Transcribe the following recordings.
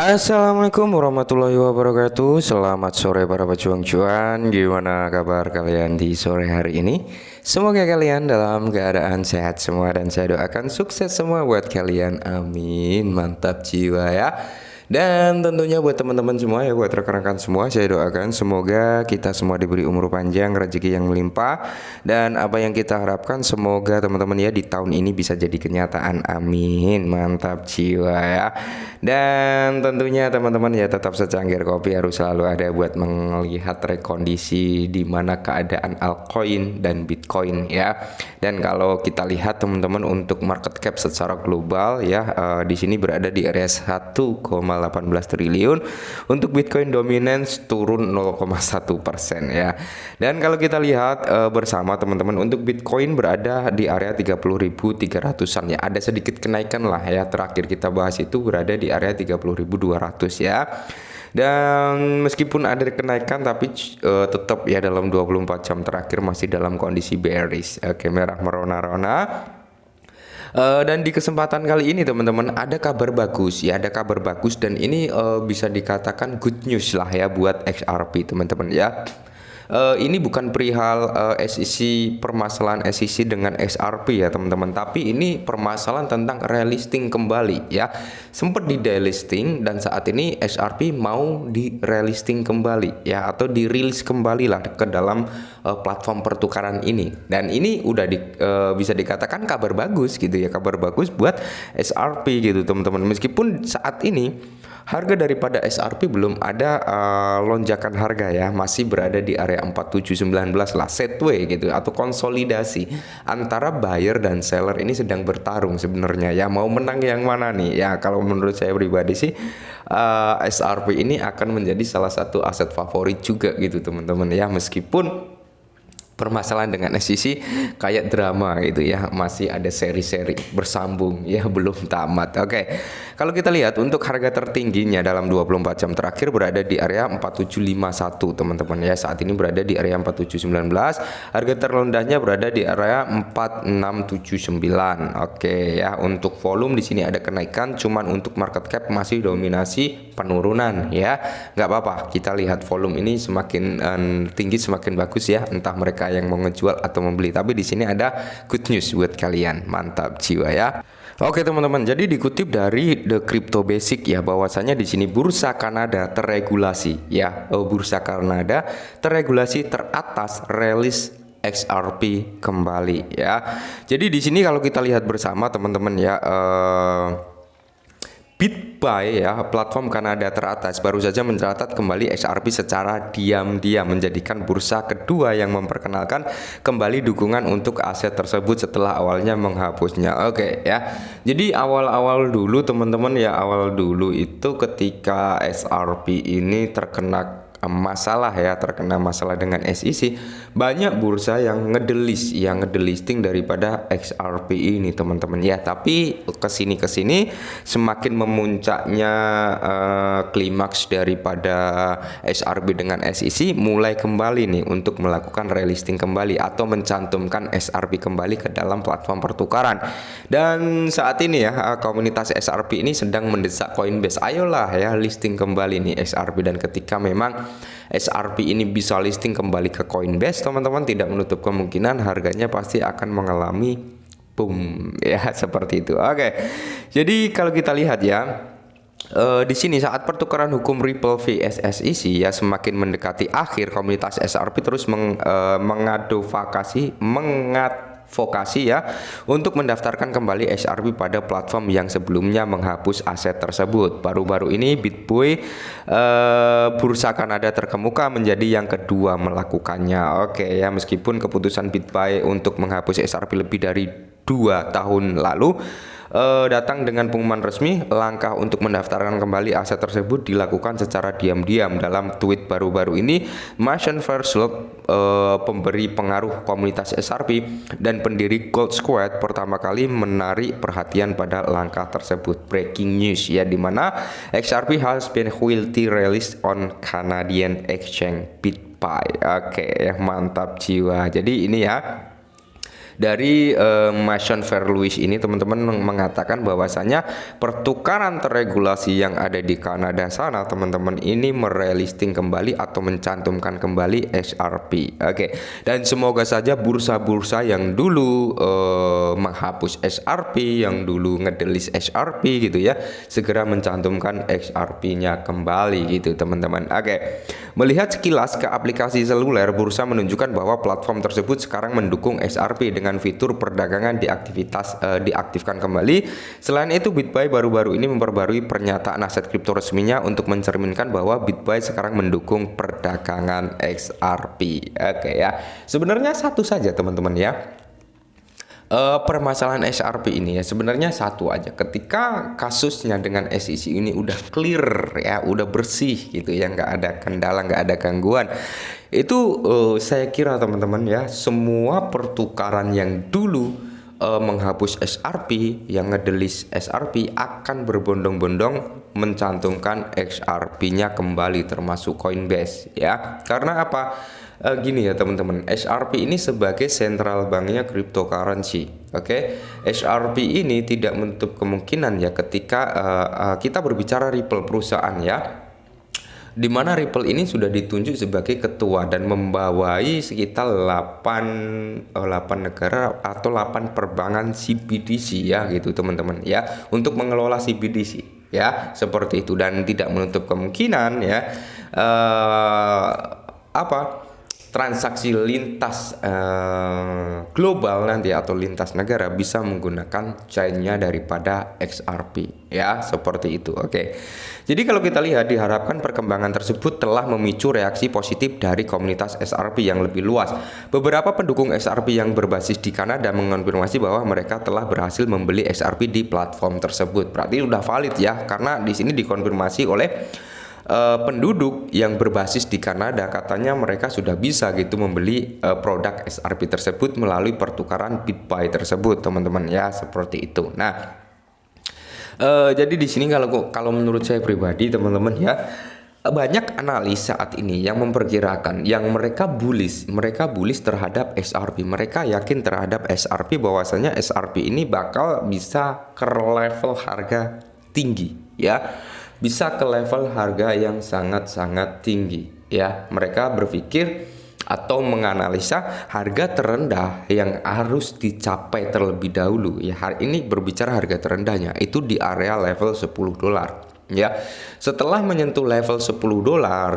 Assalamualaikum warahmatullahi wabarakatuh. Selamat sore para pejuang cuan. Gimana kabar kalian di sore hari ini? Semoga kalian dalam keadaan sehat semua dan saya doakan sukses semua buat kalian. Amin. Mantap jiwa ya. Dan tentunya buat teman-teman semua ya, buat rekan-rekan semua, saya doakan semoga kita semua diberi umur panjang, rezeki yang melimpah, dan apa yang kita harapkan semoga teman-teman ya di tahun ini bisa jadi kenyataan. Amin. Mantap jiwa ya. Dan tentunya teman-teman ya, tetap secangkir kopi harus selalu ada buat melihat rekondisi di mana keadaan altcoin dan Bitcoin ya. Dan kalau kita lihat teman-teman untuk market cap secara global ya, di sini berada di area 1,18 triliun. Untuk Bitcoin dominance turun 0,1% ya. Dan kalau kita lihat bersama teman-teman, untuk Bitcoin berada di area 30.300-an ya. Ada sedikit kenaikan lah ya. Terakhir kita bahas itu berada di area 30.200 ya. Dan meskipun ada kenaikan tapi tetap ya dalam 24 jam terakhir masih dalam kondisi bearish. Oke, merah merona-rona. Dan di kesempatan kali ini teman-teman ada kabar bagus ya, ada kabar bagus dan ini bisa dikatakan good news lah ya buat XRP teman-teman ya. Ini bukan perihal SEC, permasalahan SEC dengan XRP ya teman-teman, tapi ini permasalahan tentang relisting kembali ya. Sempat di delisting dan saat ini XRP mau di relisting kembali ya, atau dirilis kembali lah ke dalam platform pertukaran ini. Dan ini udah bisa dikatakan kabar bagus gitu ya, kabar bagus buat XRP gitu teman-teman. Meskipun saat ini harga daripada XRP belum ada lonjakan harga ya, masih berada di area 4719 lah, setway gitu atau konsolidasi antara buyer dan seller ini sedang bertarung sebenarnya ya, mau menang yang mana nih ya. Kalau menurut saya pribadi sih XRP ini akan menjadi salah satu aset favorit juga gitu teman-teman ya, meskipun permasalahan dengan SEC kayak drama gitu ya, masih ada seri-seri bersambung ya, belum tamat. Oke. Kalau kita lihat untuk harga tertingginya dalam 24 jam terakhir berada di area 4751 teman-teman ya. Saat ini berada di area 4719. Harga terendahnya berada di area 4679. Oke ya, untuk volume di sini ada kenaikan, cuman untuk market cap masih dominasi penurunan ya. Nggak apa-apa, kita lihat volume ini semakin tinggi semakin bagus ya, entah mereka yang mau ngejual atau membeli. Tapi di sini ada good news buat kalian. Mantap jiwa ya. Oke teman-teman, jadi dikutip dari The Crypto Basic ya, bahwasanya di sini bursa Kanada terregulasi ya. Bursa Kanada terregulasi teratas rilis XRP kembali ya. Jadi di sini kalau kita lihat bersama teman-teman ya, BitBuy ya, platform Kanada teratas baru saja mencatat kembali XRP secara diam-diam, menjadikan bursa kedua yang memperkenalkan kembali dukungan untuk aset tersebut setelah awalnya menghapusnya. Oke ya. Jadi awal-awal dulu teman-teman ya, awal dulu itu ketika XRP ini terkena masalah ya, terkena masalah dengan SEC, banyak bursa yang ngedelisting daripada XRP ini teman-teman ya. Tapi kesini semakin memuncaknya klimaks daripada XRP dengan SEC, mulai kembali nih untuk melakukan relisting kembali atau mencantumkan XRP kembali ke dalam platform pertukaran. Dan saat ini ya, komunitas XRP ini sedang mendesak Coinbase, ayolah ya listing kembali nih XRP. Dan ketika memang XRP ini bisa listing kembali ke Coinbase teman-teman, tidak menutup kemungkinan harganya pasti akan mengalami boom ya, seperti itu. Oke. Jadi kalau kita lihat ya, di sini saat pertukaran hukum Ripple vs SEC ya semakin mendekati akhir, komunitas XRP terus mengadvokasi ya untuk mendaftarkan kembali XRP pada platform yang sebelumnya menghapus aset tersebut. Baru-baru ini BitBuy, bursa Kanada terkemuka, menjadi yang kedua melakukannya. Oke ya, meskipun keputusan BitBuy untuk menghapus XRP lebih dari 2 tahun lalu datang dengan pengumuman resmi, langkah untuk mendaftarkan kembali aset tersebut dilakukan secara diam-diam. Dalam tweet baru-baru ini, Mason Verslow, pemberi pengaruh komunitas XRP dan pendiri Gold Squad, pertama kali menarik perhatian pada langkah tersebut. Breaking news ya, dimana XRP has been quietly released on Canadian exchange BitBuy. Oke, mantap jiwa. Jadi ini ya, Dari Mason Verluis ini teman-teman mengatakan bahwasanya pertukaran terregulasi yang ada di Kanada sana teman-teman ini merelisting kembali atau mencantumkan kembali XRP. Oke. Dan semoga saja bursa-bursa yang dulu menghapus XRP, yang dulu ngedelis XRP gitu ya, segera mencantumkan XRP-nya kembali gitu teman-teman. Oke. Melihat sekilas ke aplikasi seluler, bursa menunjukkan bahwa platform tersebut sekarang mendukung XRP dengan fitur perdagangan diaktifkan kembali. Selain itu, BitBuy baru-baru ini memperbarui pernyataan aset kripto resminya untuk mencerminkan bahwa BitBuy sekarang mendukung perdagangan XRP. Oke ya. Sebenarnya satu saja teman-teman ya. Permasalahan XRP ini ya sebenarnya satu aja. Ketika kasusnya dengan SEC ini udah clear ya, udah bersih gitu ya, nggak ada kendala, nggak ada gangguan, itu saya kira teman-teman ya, semua pertukaran yang dulu menghapus XRP, yang ngedelis XRP akan berbondong-bondong mencantumkan XRP-nya kembali, termasuk Coinbase ya. Karena apa? Gini ya teman-teman, XRP ini sebagai central banknya cryptocurrency. Oke, XRP ini tidak menutup kemungkinan ya ketika kita berbicara Ripple perusahaan ya, di mana Ripple ini sudah ditunjuk sebagai ketua dan membawai sekitar 8 negara atau 8 perbankan CBDC ya gitu teman-teman ya, untuk mengelola CBDC ya, seperti itu. Dan tidak menutup kemungkinan ya transaksi lintas global nanti atau lintas negara bisa menggunakan chainnya daripada XRP ya, seperti itu. Oke. Jadi kalau kita lihat, diharapkan perkembangan tersebut telah memicu reaksi positif dari komunitas XRP yang lebih luas. Beberapa pendukung XRP yang berbasis di Kanada mengonfirmasi bahwa mereka telah berhasil membeli XRP di platform tersebut. Berarti udah valid ya, karena di sini dikonfirmasi oleh penduduk yang berbasis di Kanada, katanya mereka sudah bisa gitu membeli produk XRP tersebut melalui pertukaran BitBuy tersebut teman-teman ya, seperti itu. Nah, jadi di sini kalau menurut saya pribadi teman-teman ya, banyak analis saat ini yang memperkirakan, yang mereka bullish terhadap XRP. Mereka yakin terhadap XRP bahwasanya XRP ini bakal bisa ke level harga tinggi ya, bisa ke level harga yang sangat-sangat tinggi ya. Mereka berpikir atau menganalisa harga terendah yang harus dicapai terlebih dahulu ya. Hari ini berbicara harga terendahnya itu di area level $10 ya. Setelah menyentuh level $10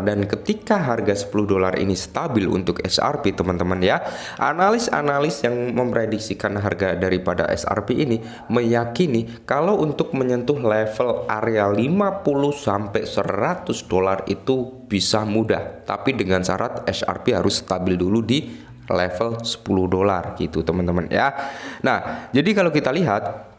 dan ketika harga $10 ini stabil untuk XRP teman-teman ya, analis-analis yang memprediksikan harga daripada XRP ini meyakini kalau untuk menyentuh level area 50 sampai $100 itu bisa mudah, tapi dengan syarat XRP harus stabil dulu di level $10 gitu teman-teman ya. Nah, jadi kalau kita lihat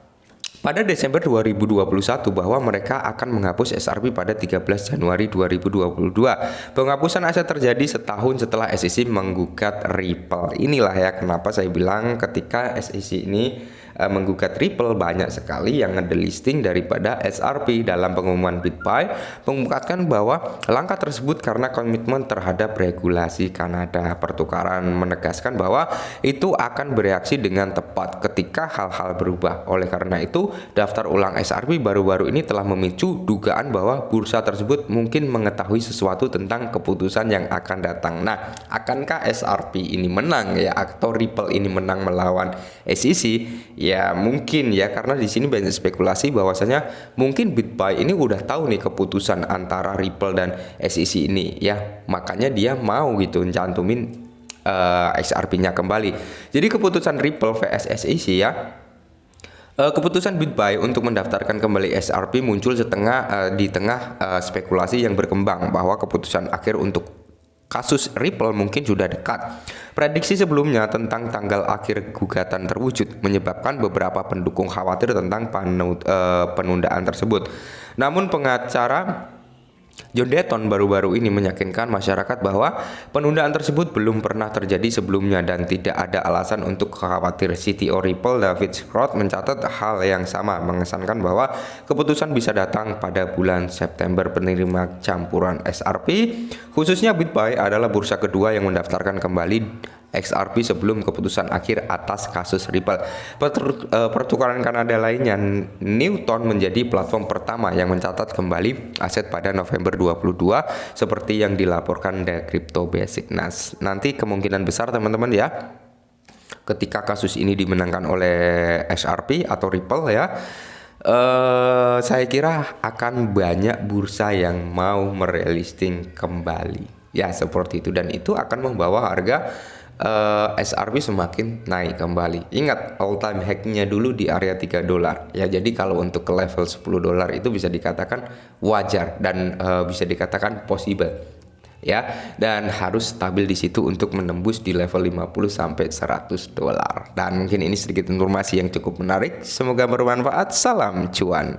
pada Desember 2021 bahwa mereka akan menghapus XRP pada 13 Januari 2022. Penghapusan aset terjadi setahun setelah SEC menggugat Ripple. Inilah ya kenapa saya bilang ketika SEC ini menggugat Ripple, banyak sekali yang ngedelisting daripada XRP. Dalam pengumuman BitBuy mengungkapkan bahwa langkah tersebut karena komitmen terhadap regulasi Kanada. Pertukaran menegaskan bahwa itu akan bereaksi dengan tepat ketika hal-hal berubah. Oleh karena itu, daftar ulang XRP baru-baru ini telah memicu dugaan bahwa bursa tersebut mungkin mengetahui sesuatu tentang keputusan yang akan datang. Nah, akankah XRP ini menang ya, atau Ripple ini menang melawan SEC? Ya mungkin ya, karena di sini banyak spekulasi bahwasanya mungkin BitBuy ini udah tahu nih keputusan antara Ripple dan SEC ini ya, makanya dia mau gitu cantumin XRP-nya kembali. Jadi keputusan Ripple vs SEC ya, keputusan BitBuy untuk mendaftarkan kembali XRP muncul di tengah spekulasi yang berkembang bahwa keputusan akhir untuk kasus Ripple mungkin sudah dekat. Prediksi sebelumnya tentang tanggal akhir gugatan terwujud menyebabkan beberapa pendukung khawatir tentang penundaan tersebut. Namun pengacara John Dutton baru-baru ini meyakinkan masyarakat bahwa penundaan tersebut belum pernah terjadi sebelumnya dan tidak ada alasan untuk khawatir. CTO Ripple David Scott mencatat hal yang sama, mengesankan bahwa keputusan bisa datang pada bulan September. Penerima campuran XRP, khususnya BitBuy, adalah bursa kedua yang mendaftarkan kembali XRP sebelum keputusan akhir atas kasus Ripple. Pertukaran Kanada lainnya, Newton menjadi platform pertama yang mencatat kembali aset pada November 22 seperti yang dilaporkan dari Crypto Basic. Nah, nanti kemungkinan besar teman-teman ya, ketika kasus ini dimenangkan oleh XRP atau Ripple ya, saya kira akan banyak bursa yang mau merelisting kembali ya, seperti itu, dan itu akan membawa harga XRP semakin naik kembali. Ingat all time high-nya dulu di area $3 ya, jadi kalau untuk ke level $10 itu bisa dikatakan wajar dan bisa dikatakan possible ya, dan harus stabil di situ untuk menembus di level 50 sampai $100. Dan mungkin ini sedikit informasi yang cukup menarik, semoga bermanfaat. Salam cuan.